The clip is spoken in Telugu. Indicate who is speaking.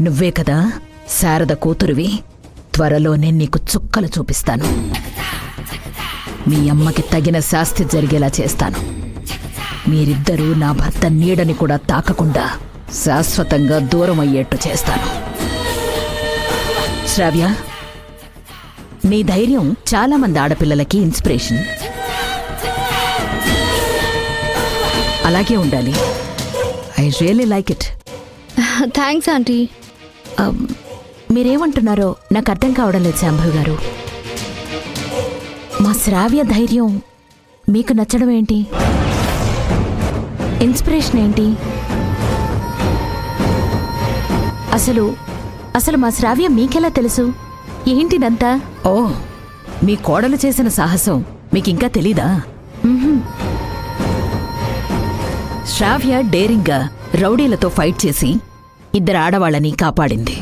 Speaker 1: నువ్వే కదా శారద కూతురువి. త్వరలోనే నీకు చుక్కలు చూపిస్తాను. మీ అమ్మకి తగిన శాస్తి జరిగేలా చేస్తాను. మీరిద్దరూ నా భర్త నీడని కూడా తాకకుండా శాశ్వతంగా దూరం అయ్యేట్టు చేస్తాను. శ్రావ్య, నీ ధైర్యం చాలా మంది ఆడపిల్లలకి ఇన్స్పిరేషన్. అలాగే ఉండాలి. I really like it.
Speaker 2: Thanks aunty.
Speaker 1: మీరేమంటున్నారో నాకు అర్థం కావడం లేదు శాంభవి గారు. మా శ్రావ్య ధైర్యం మీకు నచ్చడం ఏంటి? ఇన్స్పిరేషన్ ఏంటి? అసలు మా శ్రావ్య మీకెలా తెలుసు? ఏంటిదంతా? ఓ, మీ కోడలు చేసిన సాహసం మీకింకా తెలీదా? శ్రావ్య డేరింగ్గా రౌడీలతో ఫైట్ చేసి 2 ఆడవాళ్ళని కాపాడింది.